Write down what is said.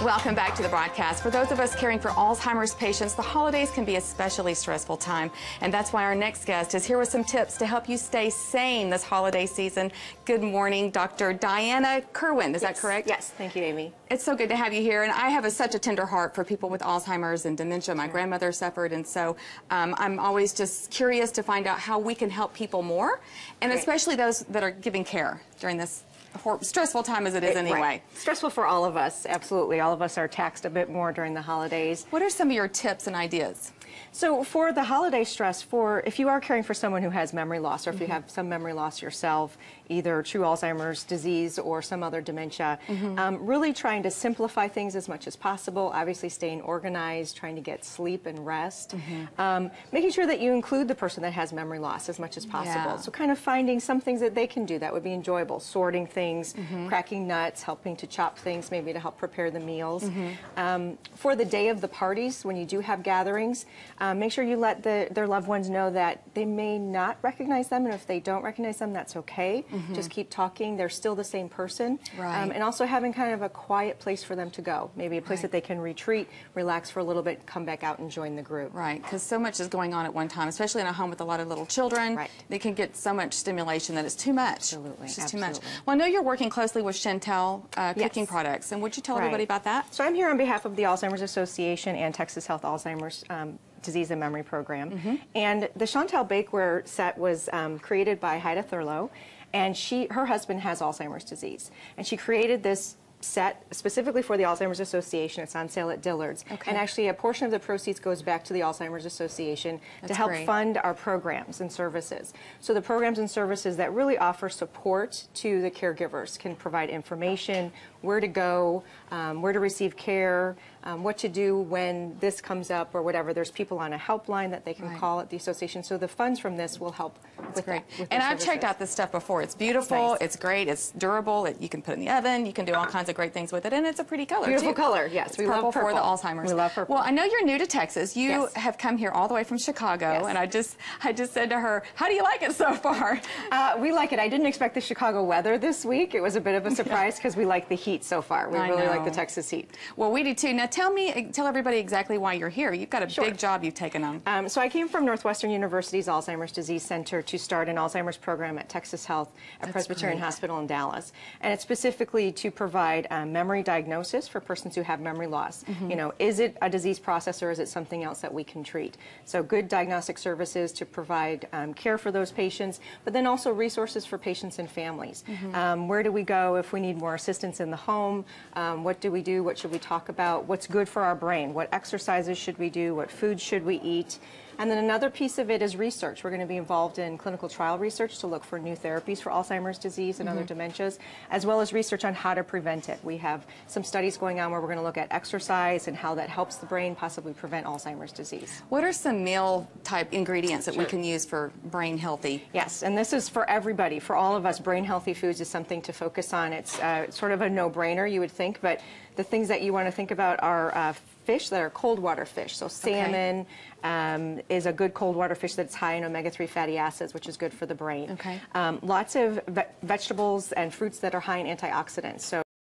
Welcome back to the broadcast. For those of us caring for Alzheimer's patients, the holidays can be a especially stressful time, and that's why our next guest is here with some tips to help you stay sane this holiday season. Good morning, Dr. Diana Kerwin. Is that correct? Yes, thank you, Amy. It's so good to have you here, and I have such a tender heart for people with Alzheimer's and dementia. My grandmother suffered, and so I'm always just curious to find out how we can help people more, and especially those that are giving care during this stressful time as it is anyway. Right. Stressful for all of us, absolutely. All of us are taxed a bit more during the holidays. What are some of your tips and ideas? So for the holiday stress, if you are caring for someone who has memory loss, or if you have some memory loss yourself, either true Alzheimer's disease or some other dementia, really trying to simplify things as much as possible, obviously staying organized, trying to get sleep and rest, making sure that you include the person that has memory loss as much as possible. So kind of finding some things that they can do that would be enjoyable, sorting things, cracking nuts, helping to chop things, maybe to help prepare the meals. For the day of the parties, when you do have gatherings, make sure you let their loved ones know that they may not recognize them, and if they don't recognize them, that's okay. Just keep talking. They're still the same person. And also having kind of a quiet place for them to go, maybe a place that they can retreat, relax for a little bit, come back out and join the group. Right, because so much is going on at one time, especially in a home with a lot of little children. They can get so much stimulation that it's too much. Absolutely. It's just too much. Well, I know you're working closely with Chantel Cooking Products, and would you tell everybody about that? So I'm here on behalf of the Alzheimer's Association and Texas Health Alzheimer's Disease and Memory Program. And the Chantel Bakeware set was created by Haida Thurlow, and her husband has Alzheimer's disease. And she created this set specifically for the Alzheimer's Association. It's on sale at Dillard's. And actually a portion of the proceeds goes back to the Alzheimer's Association to help fund our programs and services. So the programs and services that really offer support to the caregivers can provide information, where to go, where to receive care, what to do when this comes up or whatever. There's people on a helpline that they can call at the association. So the funds from this will help with that. And I've checked out this stuff before. It's beautiful, it's great, it's durable, you can put it in the oven, you can do all kinds of great things with it, and it's a pretty color Beautiful color, yes. We love purple for the Alzheimer's. We love purple. Well, I know you're new to Texas. You have come here all the way from Chicago, and I just said to her, how do you like it so far? We like it. I didn't expect the Chicago weather this week. It was a bit of a surprise because we like the heat so far. We really like the Texas heat. Well, we do too. Now tell everybody exactly why you're here. You've got a big job you've taken on. So I came from Northwestern University's Alzheimer's Disease Center to start an Alzheimer's program at Texas Health at Presbyterian Hospital in Dallas. And it's specifically to provide memory diagnosis for persons who have memory loss. You know, is it a disease process or is it something else that we can treat? So good diagnostic services to provide care for those patients, but then also resources for patients and families. Where do we go if we need more assistance in the home? What do we do? What should we talk about? What's good for our brain? What exercises should we do? What foods should we eat? And then another piece of it is research. We're going to be involved in clinical trial research to look for new therapies for Alzheimer's disease and other dementias, as well as research on how to prevent it. We have some studies going on where we're going to look at exercise and how that helps the brain possibly prevent Alzheimer's disease. What are some meal type ingredients that we can use for brain healthy? Yes, and this is for everybody. For all of us, brain healthy foods is something to focus on. It's sort of a no-brainer, you would think, but the things that you want to think about are fish that are cold water fish. So salmon is a good cold water fish that's high in omega-3 fatty acids, which is good for the brain. Lots of vegetables and fruits that are high in antioxidants. So